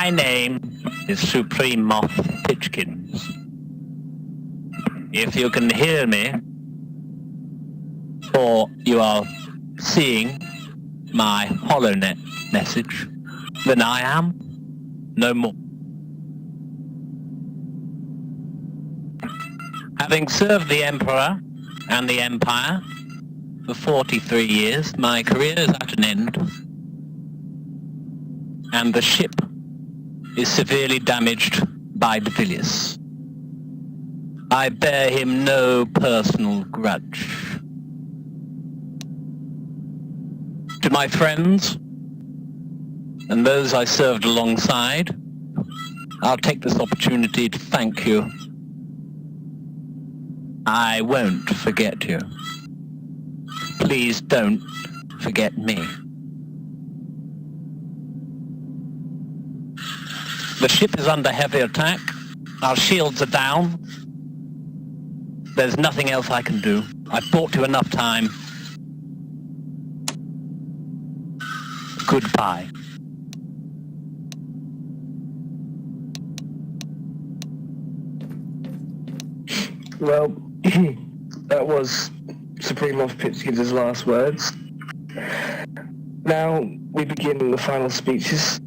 My name is Supreme Moth Pitchkins. If you can hear me, or you are seeing my HoloNet message, then I am no more. Having served the Emperor and the Empire for 43 years, my career is at an end, and the ship is severely damaged by Devilius. I bear him no personal grudge. To my friends and those I served alongside, I'll take this opportunity to thank you. I won't forget you. Please don't forget me. The ship is under heavy attack. Our shields are down. There's nothing else I can do. I've bought you enough time. Goodbye. Well, that was Supreme Moth Pitchkins' last words. Now we begin the final speeches.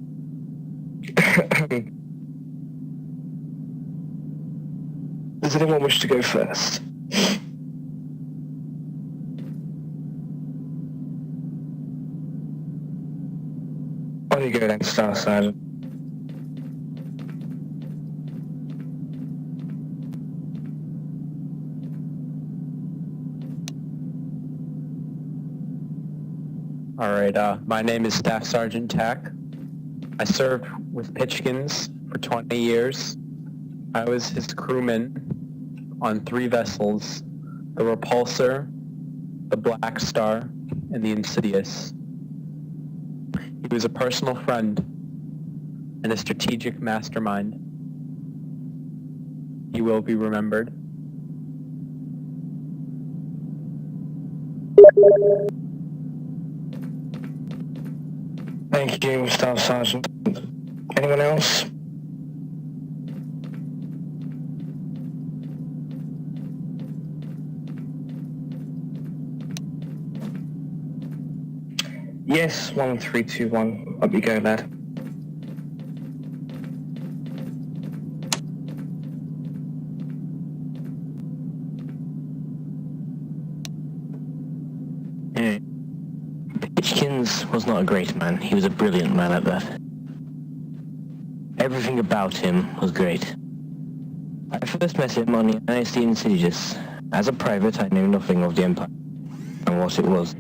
Does anyone wish to go first? Why don't you go then, Star Sergeant? Alright, my name is Staff Sergeant Tack. I served with Pitchkins for 20 years. I was his crewman on 3 vessels, the Repulsor, the Black Star, and the Insidious. He was a personal friend and a strategic mastermind. He will be remembered. Thank you, Staff Sergeant. Anyone else? Yes, 1, 3, 2, 1. Up you go, lad. Pitchkins was not a great man. He was a brilliant man at that. Everything about him was great. I first met him on the ISD Insidious. As a private, I knew nothing of the Empire and what it was.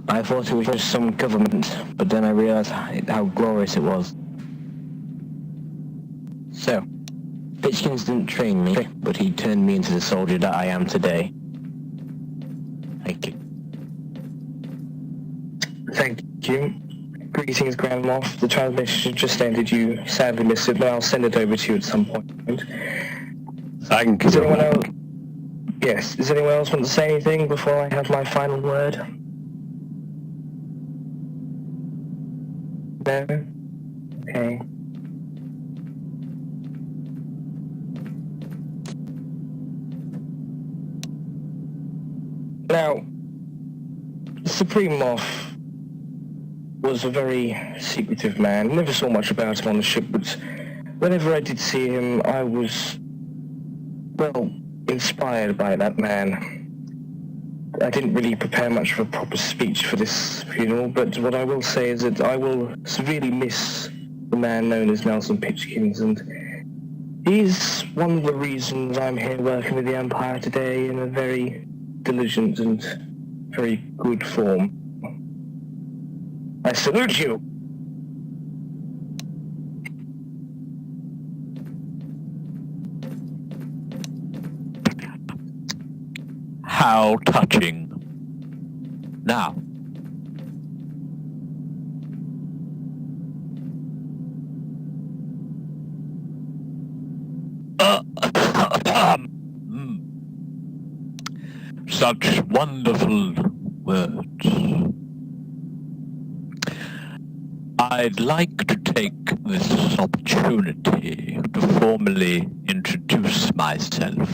I thought it was just some government, but then I realized how glorious it was. So, Pitchkins didn't train me, but he turned me into the soldier that I am today. Thank you. Thank you. Greetings, Grand Moff. The transmission just ended. You sadly missed it, but I'll send it over to you at some point. Thank you. Does anyone else? Yes. Does anyone else want to say anything before I have my final word? No? Okay. Now, Supreme Moff was a very secretive man. Never saw much about him on the ship, but whenever I did see him, I was, well, inspired by that man. I didn't really prepare much of a proper speech for this funeral, but what I will say is that I will severely miss the man known as Nelson Pitchkins, and he's one of the reasons I'm here working with the Empire today in a very diligent and very good form. I salute you! How touching. Now, such wonderful words. I'd like to take this opportunity to formally introduce myself.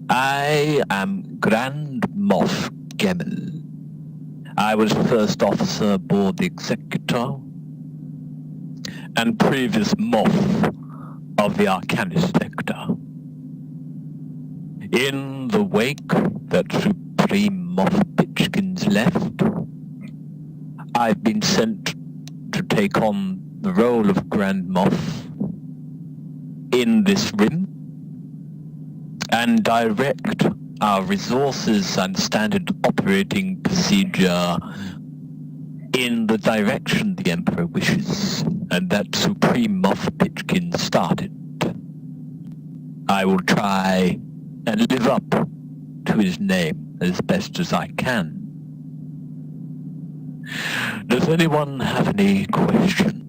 I am Grand Moff Gemmel. I was first officer aboard the Executor and previous Moff of the Arcanis sector. In the wake that Supreme Moff Pitchkins left, I've been sent to take on the role of Grand Moff in this rim and direct our resources and standard operating procedure in the direction the Emperor wishes, and that Supreme Moff Pitchkins started. I will try and live up to his name as best as I can. Does anyone have any questions?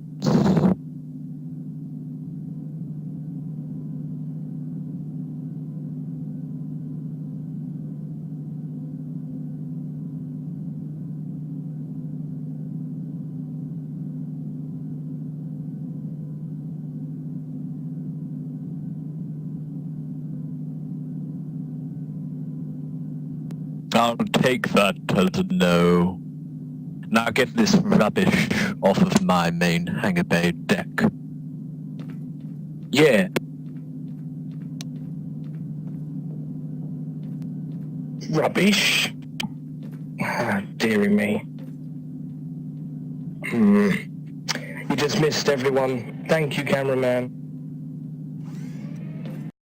I'll take that as a no. Now get this rubbish off of my main hangar bay deck. Yeah. Rubbish? Ah, dearie me. You just missed everyone. Thank you, cameraman.